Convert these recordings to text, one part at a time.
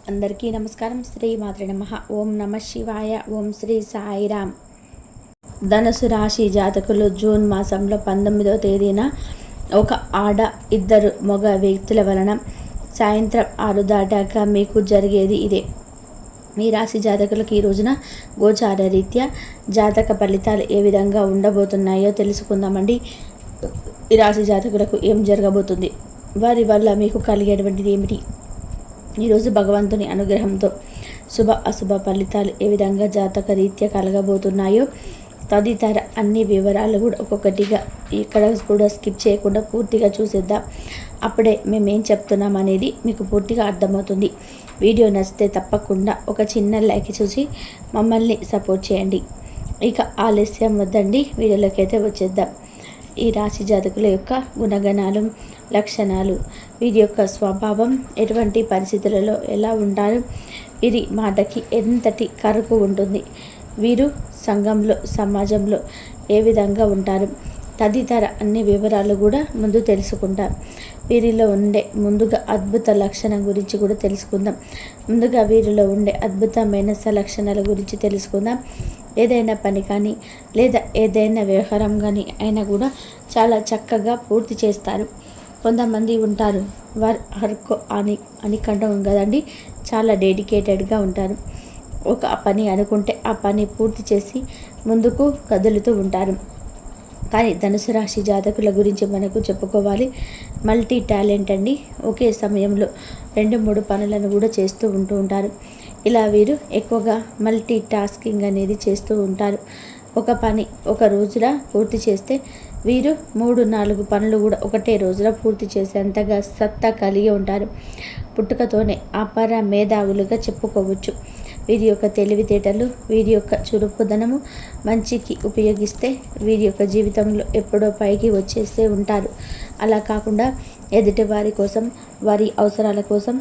అందరికీ నమస్కారం. శ్రీ మాత్రే నమః. ఓం నమ శివాయ. ఓం శ్రీ సాయిరామ్. ధనుసు రాశి జాతకులు జూన్ మాసంలో 19వ తేదీన ఒక ఆడ ఇద్దరు మగ వ్యక్తుల వలన సాయంత్రం 6 దాటాక మీకు జరిగేది ఇదే. మీ రాశి జాతకులకు ఈ రోజున గోచార రీత్యా జాతక ఫలితాలు ఏ విధంగా ఉండబోతున్నాయో తెలుసుకుందామండి. ఈ రాశి జాతకులకు ఏం జరగబోతుంది, వారి వల్ల మీకు కలిగేటువంటిది ఏమిటి, ఈరోజు భగవంతుని అనుగ్రహంతో శుభ అశుభ ఫలితాలు ఏ విధంగా జాతక రీత్యా కలగబోతున్నాయో తదితర అన్ని వివరాలు కూడా ఒక్కొక్కటిగా ఇక్కడ కూడా స్కిప్ చేయకుండా పూర్తిగా చూసేద్దాం. అప్పుడే మేమేం చెప్తున్నాం అనేది మీకు పూర్తిగా అర్థమవుతుంది. వీడియో నచ్చితే తప్పకుండా ఒక చిన్న లైక్ చూసి మమ్మల్ని సపోర్ట్ చేయండి. ఇక ఆలస్యం వద్దండి, వీడియోలోకి అయితే వచ్చేద్దాం. ఈ రాశి జాతకుల యొక్క గుణగణాలు, లక్షణాలు, వీరి యొక్క స్వభావం, ఎటువంటి పరిస్థితులలో ఎలా ఉంటారు, వీరి మాటకి ఎంతటి కరుకు ఉంటుంది, వీరు సంఘంలో సమాజంలో ఏ విధంగా ఉంటారు తదితర అన్ని వివరాలు కూడా ముందు తెలుసుకుంటాం. వీరిలో ఉండే ముందుగా అద్భుత లక్షణం గురించి కూడా తెలుసుకుందాం. ముందుగా వీరిలో ఉండే అద్భుతమైన లక్షణాల గురించి తెలుసుకుందాం. ఏదైనా పని కానీ లేదా ఏదైనా వ్యవహారం కానీ అయినా కూడా చాలా చక్కగా పూర్తి చేస్తారు. కొంతమంది ఉంటారు, వారు హర్కో అని కంటాం కదండి, చాలా డెడికేటెడ్గా ఉంటారు. ఒక పని అనుకుంటే ఆ పని పూర్తి చేసి ముందుకు కదులుతూ ఉంటారు. కానీ ధనుసు రాశి జాతకుల గురించి మనకు చెప్పుకోవాలి. మల్టీ టాలెంట్ అండి. ఒకే సమయంలో 2-3 పనులను కూడా చేస్తూ ఉంటారు. ఇలా వీరు ఎక్కువగా మల్టీ టాస్కింగ్ అనేది చేస్తూ ఉంటారు. ఒక పని ఒక రోజులో పూర్తి చేస్తే వీరు 3-4 పనులు కూడా ఒకటే రోజులో పూర్తి చేసేంతగా సత్తా కలిగి ఉంటారు. పుట్టుకతోనే అపార మేధావులుగా చెప్పుకోవచ్చు. వీరి యొక్క తెలివితేటలు, వీరి యొక్క చురుకుదనము మంచికి ఉపయోగిస్తే వీరి యొక్క జీవితంలో ఎప్పుడో పైకి వచ్చేస్తే ఉంటారు. అలా కాకుండా ఎదుటి వారి కోసం, వారి అవసరాల కోసం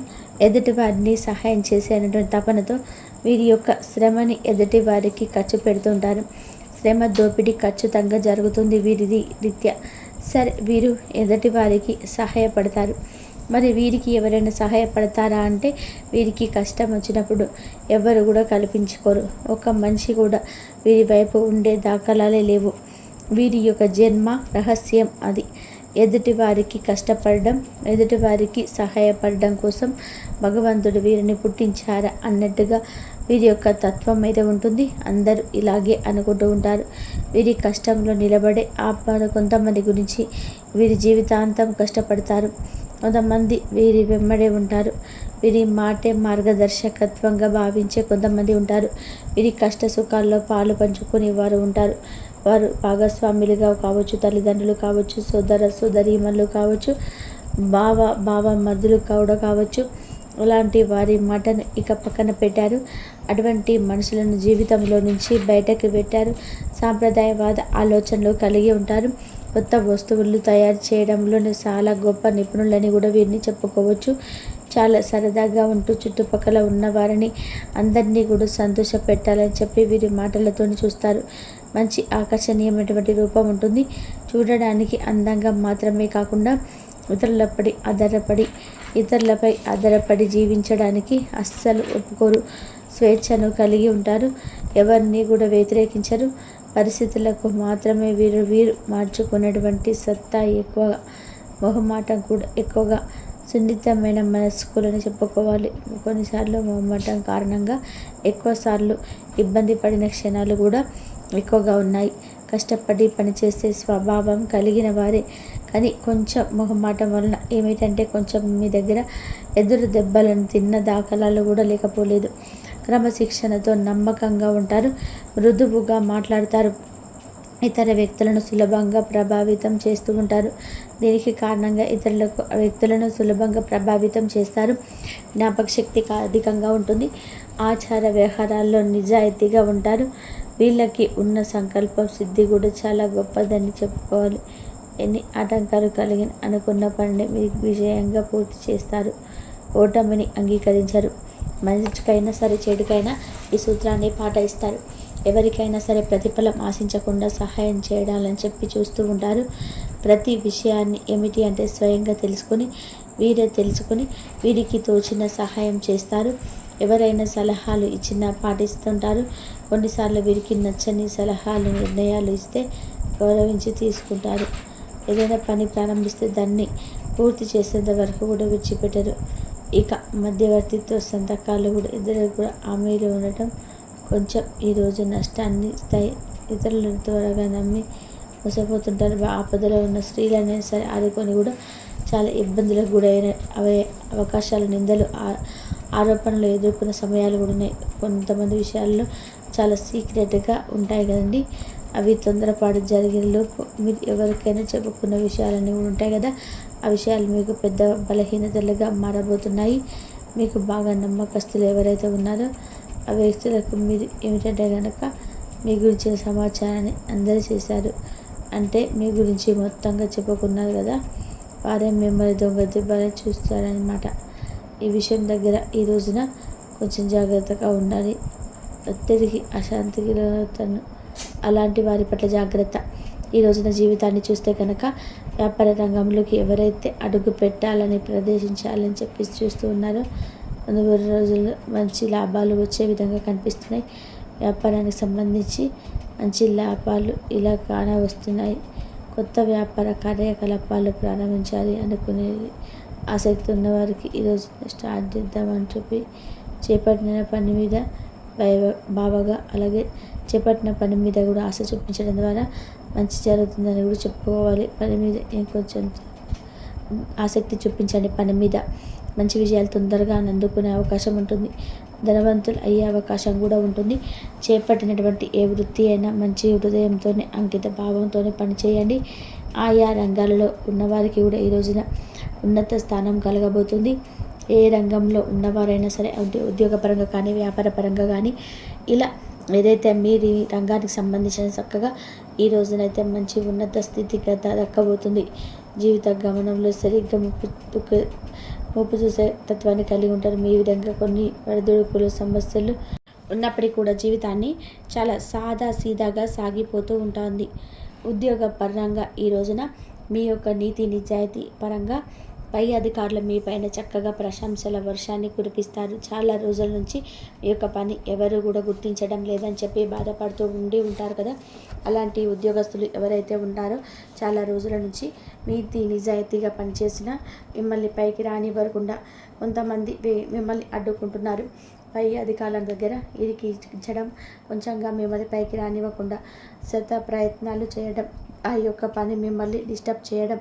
ఎదుటి వారిని సహాయం చేసేటువంటి తపనతో వీరి యొక్క శ్రమని ఎదుటి వారికి ఖర్చు పెడుతుంటారు. శ్రమ దోపిడీ ఖచ్చితంగా జరుగుతుంది వీరిది రీత్యా. సరే, వీరు ఎదుటి వారికి సహాయపడతారు. మరి వీరికి ఎవరైనా సహాయపడతారా అంటే వీరికి కష్టం వచ్చినప్పుడు ఎవరు కూడా కల్పించుకోరు. ఒక మనిషి కూడా వీరి వైపు ఉండే దాఖలాలే లేవు. వీరి యొక్క జన్మ రహస్యం అది. ఎదుటి వారికి కష్టపడడం, ఎదుటి వారికి సహాయపడడం కోసం భగవంతుడు వీరిని పుట్టించారా అన్నట్టుగా వీరి యొక్క తత్వం అయితే ఉంటుంది. అందరూ ఇలాగే అనుకుంటూ ఉంటారు. వీరి కష్టంలో నిలబడే కొంతమంది గురించి వీరి జీవితాంతం కష్టపడతారు. కొంతమంది వీరి వెంబడే ఉంటారు. వీరి మాటే మార్గదర్శకత్వంగా భావించే కొంతమంది ఉంటారు. వీరి కష్ట సుఖాల్లో పాలు పంచుకునే వారు ఉంటారు. వారు భాగస్వాములుగా కావచ్చు, తల్లిదండ్రులు కావచ్చు, సోదరీమణులు కావచ్చు, బావ మరుదులు కూడా కావచ్చు. అలాంటి వారి మాటను ఇక పక్కన పెట్టారు. అటువంటి మనుషులను జీవితంలో నుంచి బయటకు పెట్టారు. సాంప్రదాయవాద ఆలోచనలు కలిగి ఉంటారు. కొత్త వస్తువులు తయారు చేయడంలోనే చాలా గొప్ప నిపుణులని కూడా వీరిని చెప్పుకోవచ్చు. చాలా సరదాగా ఉంటూ చుట్టుపక్కల ఉన్న వారిని అందరినీ కూడా సంతోష పెట్టాలని చెప్పి వీరి మాటలతో చూస్తారు. మంచి ఆకర్షణీయమైనటువంటి రూపం ఉంటుంది. చూడడానికి అందంగా మాత్రమే కాకుండా ఇతరులపై ఆధారపడి జీవించడానికి అస్సలు ఒప్పుకోరు. స్వేచ్ఛను కలిగి ఉంటారు. ఎవరిని కూడా వ్యతిరేకించరు. పరిస్థితులకు మాత్రమే వీరు మార్చుకునేటువంటి సత్తా ఎక్కువగా, మొహమాటం కూడా ఎక్కువగా, సున్నితమైన మనస్కులని చెప్పుకోవాలి. కొన్నిసార్లు మొహమాటం కారణంగా ఎక్కువసార్లు ఇబ్బంది పడిన క్షణాలు కూడా ఎక్కువగా ఉన్నాయి. కష్టపడి పనిచేసే స్వభావం కలిగిన వారే, కానీ కొంచెం మొహమాటం వలన ఏమిటంటే కొంచెం మీ దగ్గర ఎదురు దెబ్బలను తిన్న దాఖలాలు కూడా లేకపోలేదు. క్రమశిక్షణతో నమ్మకంగా ఉంటారు. మృదువుగా మాట్లాడతారు. ఇతర వ్యక్తులను సులభంగా ప్రభావితం చేస్తూ ఉంటారు. దీనికి కారణంగా వ్యక్తులను సులభంగా ప్రభావితం చేస్తారు. జ్ఞాపకశక్తి అధికంగా ఉంటుంది. ఆచార వ్యవహారాల్లో నిజాయితీగా ఉంటారు. వీళ్ళకి ఉన్న సంకల్పం సిద్ధి కూడా చాలా గొప్పదని చెప్పుకోవాలి. ఎన్ని ఆటంకాలు కలిగిన అనుకున్న పనిని మీరు విజయంగా పూర్తి చేస్తారు. ఓటమిని అంగీకరించరు. మంచికైనా సరే చెడుకైనా ఈ సూత్రాన్ని పాటిస్తారు. ఎవరికైనా సరే ప్రతిఫలం ఆశించకుండా సహాయం చేయాలని చెప్పి చూస్తూ ఉంటారు. ప్రతి విషయాన్ని ఏమిటి అంటే స్వయంగా తెలుసుకొని వీరే తెలుసుకొని వీరికి తోచిన సహాయం చేస్తారు. ఎవరైనా సలహాలు ఇచ్చినా పాటిస్తుంటారు. కొన్నిసార్లు వీరికి నచ్చని సలహాలు నిర్ణయాలు ఇస్తే గౌరవించి తీసుకుంటారు. ఏదైనా పని ప్రారంభిస్తే దాన్ని పూర్తి చేసేంత వరకు కూడా విడిచిపెట్టరు. ఇక మధ్యవర్తిత్వ సంతకాలు కూడా ఇద్దరు కూడా హామీలు ఉండటం కొంచెం ఈరోజు నష్టాన్ని ఇస్తాయి. ఇతరులను త్వరగా నమ్మి మోసపోతుంటారు. ఆపదలో ఉన్న స్త్రీలైనా సరే ఆదుకొని కూడా చాలా ఇబ్బందులకు గురైన అవకాశాలు, నిందలు, ఆరోపణలు ఎదుర్కొన్న సమయాలు కూడా ఉన్నాయి. కొంతమంది విషయాల్లో చాలా సీక్రెట్గా ఉంటాయి కదండి. అవి తొందరపాటు జరిగిన లోపు మీరు ఎవరికైనా చెప్పుకున్న విషయాలన్నీ కూడా ఉంటాయి కదా. ఆ విషయాలు మీకు పెద్ద బలహీనతలుగా మారబోతున్నాయి. మీకు బాగా నమ్మకస్తులు ఎవరైతే ఉన్నారో ఆ వ్యక్తులకు మీరు ఏమిటంటే కనుక మీ గురించిన సమాచారాన్ని అందరూ చేశారు అంటే మీ గురించి మొత్తంగా చెప్పుకున్నారు కదా, వారే మిమ్మల్ని దొంగ దెబ్బలు చూస్తారనమాట. ఈ విషయం దగ్గర ఈ రోజున కొంచెం జాగ్రత్తగా ఉండాలి. ఒత్తిడికి, అశాంతికి లోనవుతాను. అలాంటి వారి పట్ల జాగ్రత్త. ఈ రోజున జీవితాన్ని చూస్తే కనుక వ్యాపార రంగంలోకి ఎవరైతే అడుగు పెట్టాలని ప్రదేశించాలని చెప్పి చూస్తూ ఉన్నారో ముందు రోజుల్లో మంచి లాభాలు వచ్చే విధంగా కనిపిస్తున్నాయి. వ్యాపారానికి సంబంధించి మంచి లాభాలు ఇలా కానవస్తున్నాయి. కొత్త వ్యాపార కార్యకలాపాలు ప్రారంభించాలి అనుకునేది ఆసక్తి ఉన్నవారికి ఈరోజు స్టార్ట్ చేద్దామని చెప్పి చేపట్టిన పని మీద బాగా, అలాగే చేపట్టిన పని మీద కూడా ఆశ చూపించడం ద్వారా మంచి జరుగుతుందని కూడా చెప్పుకోవాలి. పని మీద ఇంకొంచెం ఆసక్తి చూపించండి. పని మీద మంచి విజయాలు తొందరగా అందుకునే అవకాశం ఉంటుంది. ధనవంతులు అయ్యే అవకాశం కూడా ఉంటుంది. చేపట్టినటువంటి ఏ వృత్తి అయినా మంచి హృదయంతోనే, అంకిత భావంతోనే పనిచేయండి. ఆయా రంగాలలో ఉన్నవారికి కూడా ఈ రోజున ఉన్నత స్థానం కలగబోతుంది. ఏ రంగంలో ఉన్నవారైనా సరే, ఉద్యోగపరంగా కానీ వ్యాపార పరంగా కానీ, ఇలా ఏదైతే మీరు ఈ రంగానికి సంబంధించిన చక్కగా ఈ రోజునైతే మంచి ఉన్నత స్థితిగత దక్కబోతుంది. జీవిత గమనంలో సరిగ్గా ముప్పు చూసే తత్వాన్ని కలిగి ఉంటారు. మీ విధంగా కొన్ని వడదుడుకులు, సమస్యలు ఉన్నప్పటికీ కూడా జీవితాన్ని చాలా సాదా సీదాగా సాగిపోతూ ఉంటుంది. ఉద్యోగ పరంగా ఈ రోజున మీ యొక్క నీతి నిజాయితీ పరంగా పై అధికారులు మీ పైన చక్కగా ప్రశంసల వర్షాన్ని కురిపిస్తారు. చాలా రోజుల నుంచి మీ యొక్క పని ఎవరు కూడా గుర్తించడం లేదని చెప్పి బాధపడుతూ ఉంటారు కదా. అలాంటి ఉద్యోగస్తులు ఎవరైతే ఉన్నారో చాలా రోజుల నుంచి నీతి నిజాయితీగా పనిచేసిన మిమ్మల్ని పైకి రానివ్వకుండా కొంతమంది మిమ్మల్ని అడ్డుకుంటున్నారు. పై అధికారుల దగ్గర ఇరికించడం, కొంచెంగా మిమ్మల్ని పైకి రానివ్వకుండా శత ప్రయత్నాలు చేయడం, ఆ యొక్క పని మిమ్మల్ని డిస్టర్బ్ చేయడం,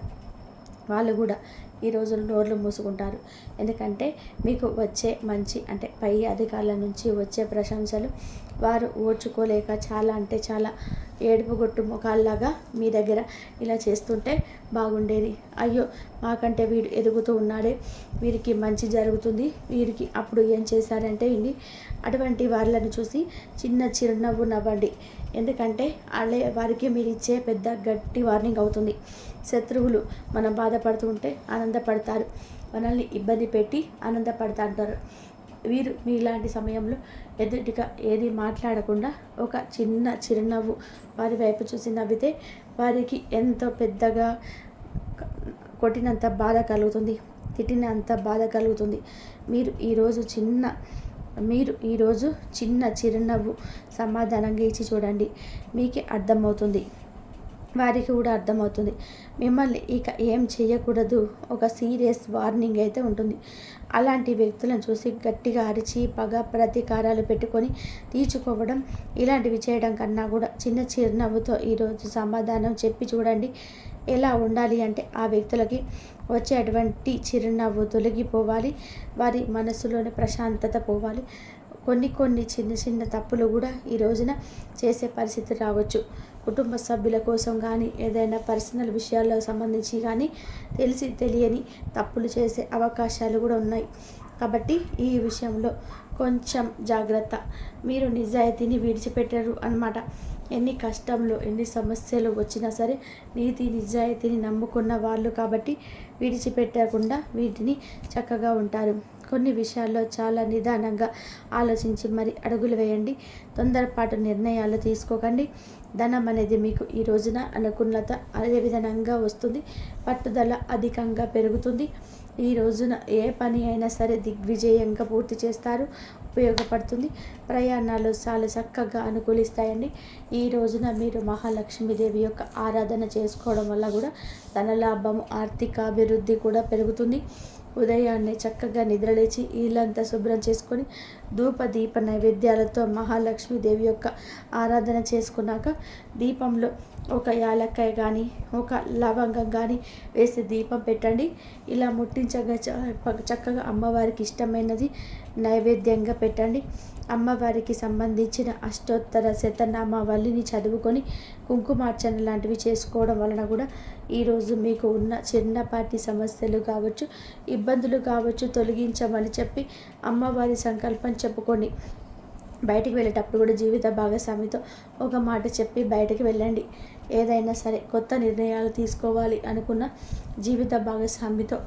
వాళ్ళు కూడా ఈ రోజు నోర్లు మూసుకుంటారు. ఎందుకంటే మీకు వచ్చే మంచి అంటే పై అధికారుల నుంచి వచ్చే ప్రశంసలు వారు ఓర్చుకోలేక చాలా అంటే చాలా ఏడుపుగొట్టు ముఖాల్లాగా మీ దగ్గర ఇలా చేస్తుంటే బాగుండేది. అయ్యో మాకంటే వీడు ఎదుగుతూ ఉన్నాడే, వీరికి మంచి జరుగుతుంది, వీరికి అప్పుడు ఏం చేశారంటే ఇన్ని అటువంటి వాళ్ళని చూసి చిన్న చిరునవ్వు నవ్వండి. ఎందుకంటే వారికి మీరు ఇచ్చే పెద్ద గట్టి వార్నింగ్ అవుతుంది. శత్రువులు మనం బాధపడుతూ ఉంటే ఆనందపడతారు, మనల్ని ఇబ్బంది పెట్టి ఆనందపడతారు. వీరు మీలాంటి సమయంలో ఎదుటిగా ఏది మాట్లాడకుండా ఒక చిన్న చిరునవ్వు వారి వైపు చూసి నవ్వితే వారికి ఎంతో పెద్దగా కొట్టినంత బాధ కలుగుతుంది, తిట్టినంత బాధ కలుగుతుంది. మీరు ఈరోజు చిన్న చిరునవ్వు సమాధానంగా ఇచ్చి చూడండి, మీకే అర్థమవుతుంది, వారికి కూడా అర్థమవుతుంది. మిమ్మల్ని ఇక ఏం చేయకూడదు, ఒక సీరియస్ వార్నింగ్ అయితే ఉంటుంది. అలాంటి వ్యక్తులను చూసి గట్టిగా అరిచి పగ ప్రతీకారాలు పెట్టుకొని తీర్చుకోవడం, ఇలాంటివి చేయడం కన్నా కూడా చిన్న చిరునవ్వుతో ఈరోజు సమాధానం చెప్పి చూడండి. ఎలా ఉండాలి అంటే ఆ వ్యక్తులకి వచ్చేటువంటి చిరునవ్వు తొలగిపోవాలి, వారి మనసులోని ప్రశాంతత పోవాలి. కొన్ని చిన్న తప్పులు కూడా ఈ రోజున చేసే పరిస్థితి రావచ్చు. కుటుంబ సభ్యుల కోసం కానీ, ఏదైనా పర్సనల్ విషయాలకు సంబంధించి కానీ తెలిసి తెలియని తప్పులు చేసే అవకాశాలు కూడా ఉన్నాయి. కాబట్టి ఈ విషయంలో కొంచెం జాగ్రత్త. మీరు నిజాయితీని విడిచిపెట్టరు అన్నమాట. ఎన్ని కష్టంలో ఎన్ని సమస్యలు వచ్చినా సరే నీతి నిజాయితీని నమ్ముకున్న వాళ్ళు కాబట్టి విడిచిపెట్టకుండా వీటిని చక్కగా ఉంటారు. కొన్ని విషయాల్లో చాలా నిదానంగా ఆలోచించి మరి అడుగులు వేయండి. తొందరపాటు నిర్ణయాలు తీసుకోకండి. ధనం అనేది మీకు ఈ రోజున అనుకూలత అదే విధంగా వస్తుంది. పట్టుదల అధికంగా పెరుగుతుంది. ఈ రోజున ఏ పని అయినా సరే దిగ్విజయంగా పూర్తి చేస్తారు, ఉపయోగపడుతుంది. ప్రయాణాలు చాలా చక్కగా అనుకూలిస్తాయండి. ఈ రోజున మీరు మహాలక్ష్మీదేవి యొక్క ఆరాధన చేసుకోవడం వల్ల కూడా ధనలాభము, ఆర్థిక అభివృద్ధి కూడా పెరుగుతుంది. ఉదయాన్నే చక్కగా నిద్రలేచి ఇల్లంతా శుభ్రం చేసుకొని ధూప దీప నైవేద్యాలతో మహాలక్ష్మీదేవి యొక్క ఆరాధన చేసుకున్నాక దీపంలో ఒక యాలక్కాయ కానీ ఒక లవంగం కానీ వేసి దీపం పెట్టండి. ఇలా ముట్టించగా చక్కగా అమ్మవారికి ఇష్టమైనది నైవేద్యంగా పెట్టండి. అమ్మవారికి సంబంధించిన అష్టోత్తర శతనామావళిని చదువుకొని కుంకుమార్చన లాంటివి చేసుకోవడం వలన కూడా ఈరోజు మీకు ఉన్న చిన్నపాటి సమస్యలు కావచ్చు, ఇబ్బందులు కావచ్చు తొలగించమని చెప్పి అమ్మవారి సంకల్పం చెప్పుకొని బయటికి వెళ్ళేటప్పుడు కూడా జీవిత భాగస్వామితో ఒక మాట చెప్పి బయటకు వెళ్ళండి. ఏదైనా సరే కొత్త నిర్ణయాలు తీసుకోవాలి అనుకున్న జీవిత భాగస్వామితో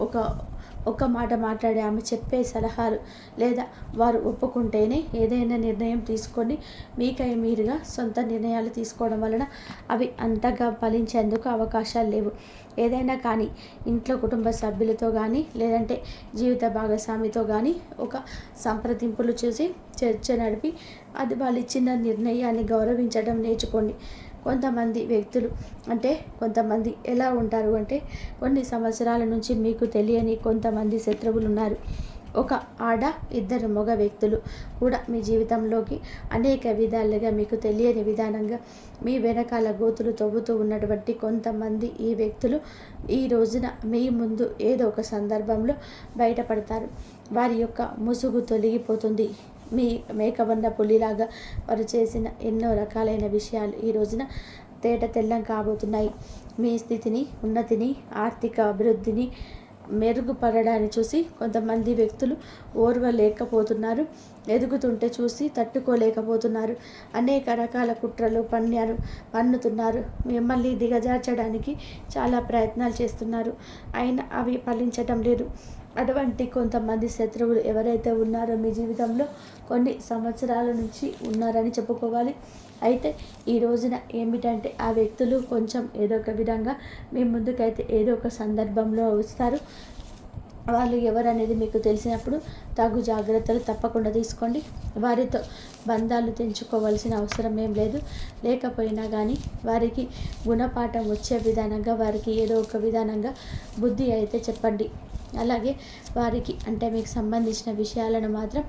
ఒక మాట మాట్లాడి ఆమె చెప్పే సలహాలు లేదా వారు ఒప్పుకుంటేనే ఏదైనా నిర్ణయం తీసుకొని మీకై మీరుగా సొంత నిర్ణయాలు తీసుకోవడం వలన అవి అంతగా ఫలించేందుకు అవకాశాలు లేవు. ఏదైనా కానీ ఇంట్లో కుటుంబ సభ్యులతో కానీ లేదంటే జీవిత భాగస్వామితో కానీ ఒక సంప్రదింపులు చూసి చర్చ నడిపి అది వాళ్ళు ఇచ్చిన నిర్ణయాన్ని గౌరవించడం నేర్చుకోండి. కొంతమంది వ్యక్తులు కొంతమంది ఎలా ఉంటారు అంటే కొన్ని సంవత్సరాల నుంచి మీకు తెలియని కొంతమంది శత్రువులు ఉన్నారు. ఒక ఆడ ఇద్దరు మగ వ్యక్తులు కూడా మీ జీవితంలోకి అనేక విధాలుగా మీకు తెలియని విధానంగా మీ వెనకాల గోతులు తవ్వుతూ ఉన్నటువంటి కొంతమంది ఈ వ్యక్తులు ఈ రోజున మీ ముందు ఏదో ఒక సందర్భంలో బయటపడతారు. వారి యొక్క ముసుగు తొలగిపోతుంది. మీ మేకబన్న పులిలాగా వారు చేసిన ఎన్నో రకాలైన విషయాలు ఈ రోజున తేట తెల్లం కాబోతున్నాయి. మీ స్థితిని, ఉన్నతిని, ఆర్థిక అభివృద్ధిని మెరుగుపడడాన్ని చూసి కొంతమంది వ్యక్తులు ఓర్వలేకపోతున్నారు. ఎదుగుతుంటే చూసి తట్టుకోలేకపోతున్నారు. అనేక రకాల కుట్రలు పన్నుతున్నారు. మిమ్మల్ని దిగజార్చడానికి చాలా ప్రయత్నాలు చేస్తున్నారు. అయినా అవి ఫలించటం లేదు. అటువంటి కొంతమంది శత్రువులు ఎవరైతే ఉన్నారో మీ జీవితంలో కొన్ని సంవత్సరాల నుంచి ఉన్నారని చెప్పుకోవాలి. అయితే ఈ రోజున ఏమిటంటే ఆ వ్యక్తులు కొంచెం ఏదో ఒక విధంగా మీ ముందుకైతే ఏదో ఒక సందర్భంలో వస్తారు. వాళ్ళు ఎవరనేది మీకు తెలిసినప్పుడు తగు జాగ్రత్తలు తప్పకుండా తీసుకోండి. వారితో బంధాలు తెంచుకోవాల్సిన అవసరం ఏం లేదు. లేకపోయినా కానీ వారికి గుణపాఠం వచ్చే విధానంగా వారికి ఏదో ఒక విధానంగా బుద్ధి అయితే చెప్పండి. అలాగే వారికి మీకు సంబంధించిన విషయాలను మాత్రం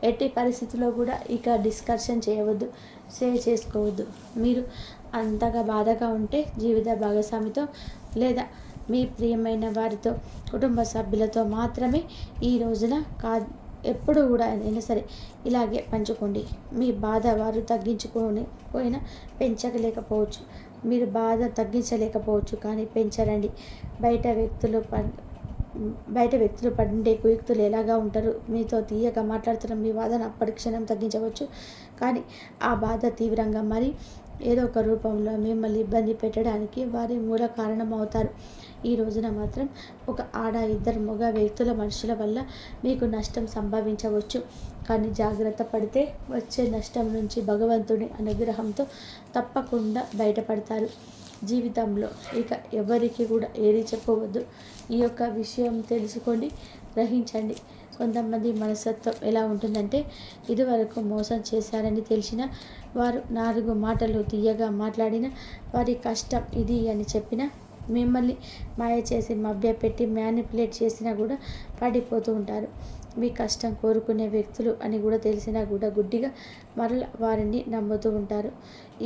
ఎట్టి పరిస్థితుల్లో కూడా ఇక డిస్కషన్ చేయవద్దు, షేర్ చేసుకోవద్దు. మీరు అంతగా బాధగా ఉంటే జీవిత భాగస్వామితో లేదా మీ ప్రియమైన వారితో కుటుంబ సభ్యులతో మాత్రమే ఈ రోజున ఎప్పుడు కూడా అయినా సరే ఇలాగే పంచుకోండి. మీ బాధ వారు పోయినా పెంచలేకపోవచ్చు, మీరు బాధ తగ్గించలేకపోవచ్చు, కానీ పెంచరండి. బయట వ్యక్తులు పడే కుయుక్తులు ఎలాగా ఉంటారు, మీతో తీయగా మాట్లాడుతున్న మీ బాధను అప్పటి క్షణం తగ్గించవచ్చు, కానీ ఆ బాధ తీవ్రంగా మరి ఏదో ఒక రూపంలో మిమ్మల్ని ఇబ్బంది పెట్టడానికి వారి మూల కారణం అవుతారు. ఈ రోజున మాత్రం ఒక ఆడ ఇద్దరు మగ వ్యక్తుల మనుషుల వల్ల మీకు నష్టం సంభవించవచ్చు. కానీ జాగ్రత్త పడితే వచ్చే నష్టం నుంచి భగవంతుడి అనుగ్రహంతో తప్పకుండా బయటపడతారు. జీవితంలో ఇక ఎవరికి కూడా ఏది చెప్పవద్దు. ఈ యొక్క విషయం తెలుసుకోండి, గ్రహించండి. కొంతమంది మనస్తత్వం ఎలా ఉంటుందంటే ఇదివరకు మోసం చేశారని తెలిసిన వారు 4 మాటలు తీయగా మాట్లాడిన వారి కష్టం ఇది అని చెప్పిన మిమ్మల్ని మాయ చేసి మభ్యపెట్టి మ్యానిపులేట్ చేసినా కూడా పడిపోతూ ఉంటారు. మీ కష్టం కోరుకునే వ్యక్తులు అని కూడా తెలిసినా కూడా గుడ్డిగా మరల వారిని నమ్ముతూ ఉంటారు.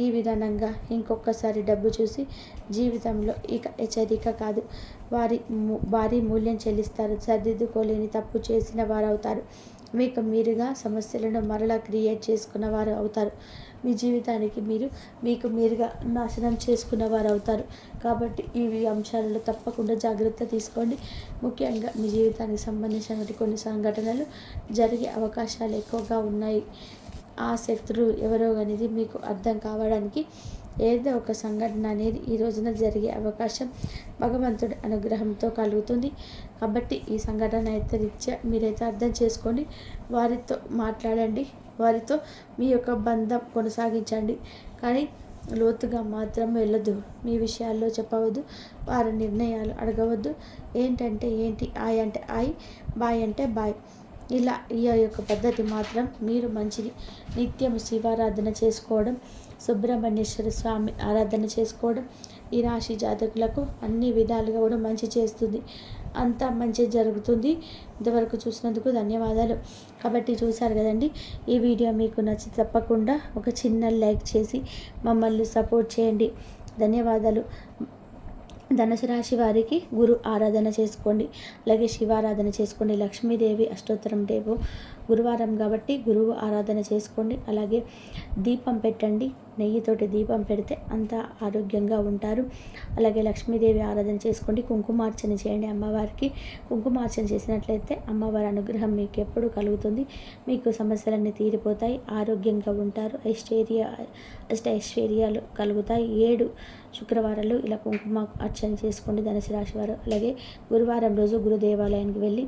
ఈ విధానంగా ఇంకొకసారి డబ్బు చూసి జీవితంలో ఇక హెచ్చరిక కాదు, భారీ మూల్యం చెల్లిస్తారు. సర్దిద్దుకోలేని తప్పు చేసిన వారు అవుతారు. మీకు మీరుగా సమస్యలను మరలా క్రియేట్ చేసుకున్న వారు అవుతారు. మీ జీవితానికి మీకు మీరుగా నాశనం చేసుకున్న వారు అవుతారు. కాబట్టి ఈ అంశాలలో తప్పకుండా జాగ్రత్త తీసుకోండి. ముఖ్యంగా మీ జీవితానికి సంబంధించినటువంటి కొన్ని సంఘటనలు జరిగే అవకాశాలు ఎక్కువగా ఉన్నాయి. ఆ శత్రువు ఎవరో అనేది మీకు అర్థం కావడానికి ఏదో ఒక సంఘటన అనేది ఈ రోజున జరిగే అవకాశం భగవంతుడి అనుగ్రహంతో కలుగుతుంది. కాబట్టి ఈ సంఘటన అయితే రీత్యా మీరైతే అర్థం చేసుకొని వారితో మాట్లాడండి, వారితో మీ యొక్క బంధం కొనసాగించండి. కానీ లోతుగా మాత్రం వెళ్ళొద్దు, మీ విషయాల్లో చెప్పవద్దు, వారి నిర్ణయాలు అడగవద్దు. ఏంటంటే ఏంటి, ఆయ్ అంటే ఆయ్, బాయ్ అంటే బాయ్. ఇలా ఈ యొక్క పద్ధతి మాత్రం మీరు మంచిది. నిత్యం శివారాధన చేసుకోవడం, సుబ్రహ్మణ్యేశ్వర స్వామి ఆరాధన చేసుకోవడం ఈ రాశి జాతకులకు అన్ని విధాలుగా కూడా మంచి చేస్తుంది. అంతా మంచి జరుగుతుంది. ఇంతవరకు చూసినందుకు ధన్యవాదాలు. కాబట్టి చూశారు కదండి, ఈ వీడియో మీకు నచ్చి తప్పకుండా ఒక చిన్న లైక్ చేసి మమ్మల్ని సపోర్ట్ చేయండి. ధన్యవాదాలు. ధనుసు రాశి వారికి గురు ఆరాధన చేసుకోండి, అలాగే శివారాధన చేసుకోండి. లక్ష్మీదేవి అష్టోత్తరం రేపు గురువారం కాబట్టి గురువు ఆరాధన చేసుకోండి. అలాగే దీపం పెట్టండి, నెయ్యితోటి దీపం పెడితే అంతా ఆరోగ్యంగా ఉంటారు. అలాగే లక్ష్మీదేవి ఆరాధన చేసుకోండి. కుంకుమార్చన చేయండి అమ్మవారికి. కుంకుమార్చన చేసినట్లయితే అమ్మవారి అనుగ్రహం మీకు ఎప్పుడు కలుగుతుంది. మీకు సమస్యలన్నీ తీరిపోతాయి, ఆరోగ్యంగా ఉంటారు, ఐశ్వర్యాలు కలుగుతాయి. 7 శుక్రవారాలు ఇలా కుంకుమ అర్చన చేసుకోండి ధనుసు రాశి వారు. అలాగే గురువారం రోజు గురు దేవాలయానికి వెళ్ళి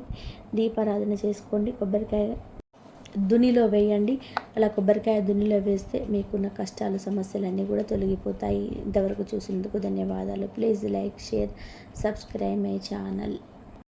దీపారాధన చేసుకోండి. కొబ్బరికాయ దునిలో వేయండి. అలా కొబ్బరికాయ దునిలో వేస్తే మీకున్న కష్టాలు సమస్యలన్నీ కూడా తొలగిపోతాయి. ఇంతవరకు చూసినందుకు ధన్యవాదాలు. Please like, share, subscribe my channel.